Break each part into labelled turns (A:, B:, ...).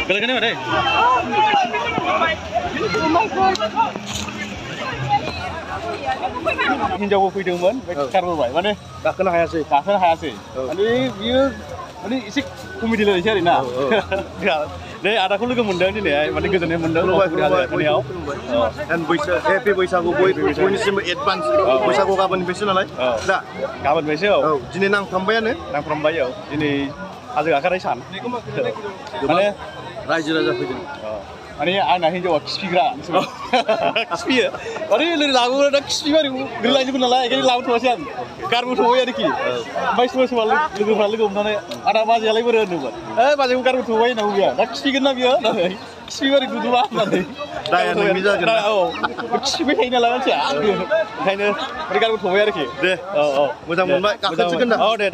A: Galagannya mana? Hinjaw fैदोंमोन खारबोबाय माने
B: गाखोनो हायासै
A: माने बियो माने एसे कमेडि लायसै आरोना दे आदाखौ लोगो मोनदों दिनैहाय माने गोजोननाय मोनदों
B: हेपि बैसागु बयनिसिमबो एडभान्स बैसागु गाबोननिफ्रायसो नालाय दा
A: गाबोननिफ्रायसो
B: औ दिनै
A: नांफ्रामबाय औ दिनै हाजो गाखोनाय सान माने
B: रायजो राजा फैदों
A: माने आंना हिन्जावा खिफिग्रा खिफियो माने लाबोग्रा दा खिफिबाय गोलैलांजोबगोन नालाय ओंखायनो लाबोथ'वासै आं गारबोथ'बाय आरोखि ओमफ्राय सोरबा लोगोफ्रा लोगो हमनानै आदा बाजैयालाय बोरै होनदोंमोन बाजैखौ गारबोथ'बाय होननांगौ बियो दा खिफिगोन ना बियो होननानै खिफिबाय दुदुबा होननानै औ खिफिबाय थायो नालाय मानसिया ओंखायनो माने गारबोथ'बाय आरोखि
B: दे औ मोजां मोनबाय गाखोसिगोन दा
A: औ दे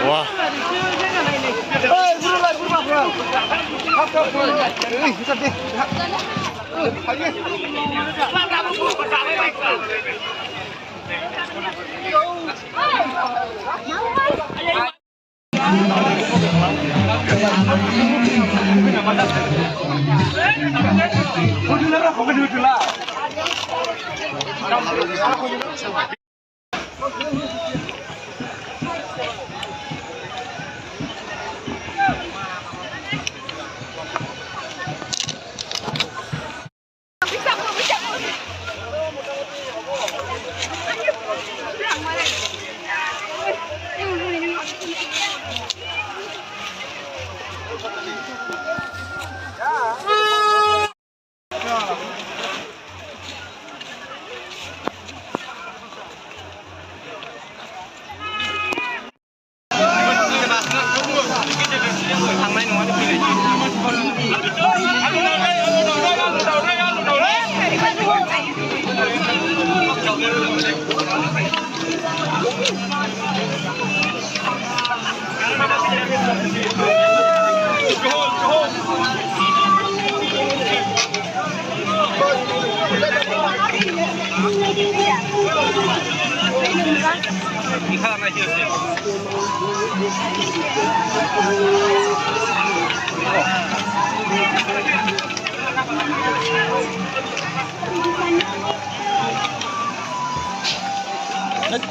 A: Wah.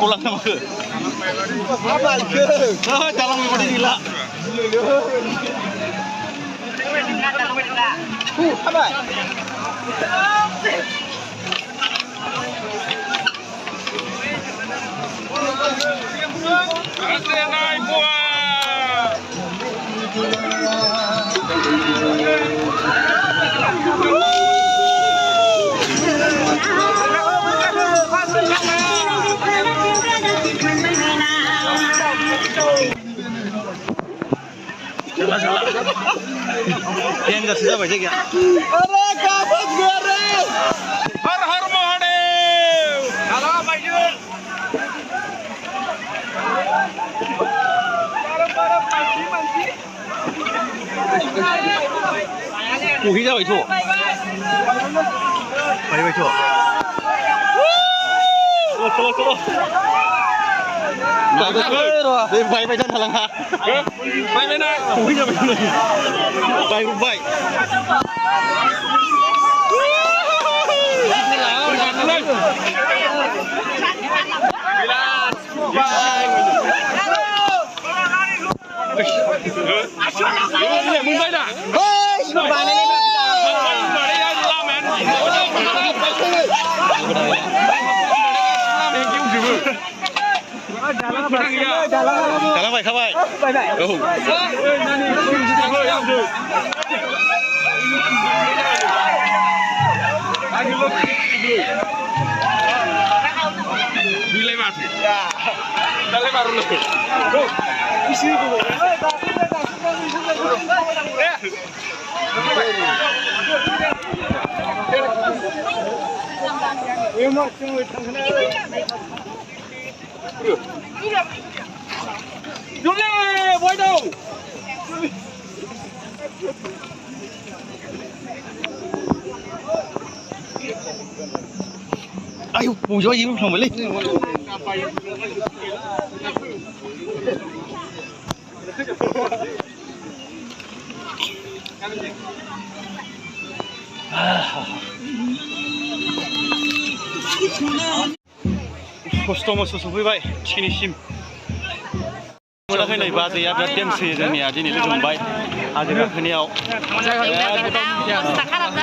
A: Kulang nama ke? Apa ke? Jalan memang gila. Apa? Naik buah. Yang nggak susah baca ya? Ada kapan beres? Har Mahadev. Halo Pak Yun. Barang manci. Kuhi ra vậy chỗ. Chỗ. Bay chân thật lăng hả? Bay lên đây. Ui giời bay cũng vậy.
C: มึงไปด่ะ
A: เฮ้ยมาเลย Jalan baik, baik. Oh.
C: Bilai mati. Bilai baru lebih. Đúng rồi, bói đâu.
A: Ayo, bùi gió gì không phải lên. Kostum sufैबाय थिखिनिसिम मोनाखै नै बाजैया बिराद देमसै जोंनिया दिनै लोगो मोनबाय हाजो गाखोनायाव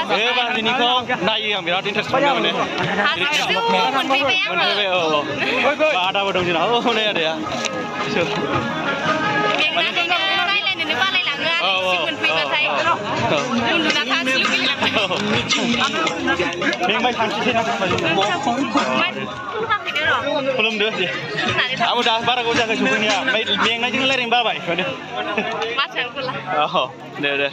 A: बे बाजैनिखौ नायो आं बिराद इन्टारेस्ट मोनो मोनफैबाय औ आदाबो दं जोंना औ नै आदाया मेंबाय थांसै खुलुमदो दे आंबो दा बारा गोबाव जायाखै सफैनाया मेंनायजों रायज्लायनो बाबाय
D: मा सोंखौला
A: औ दे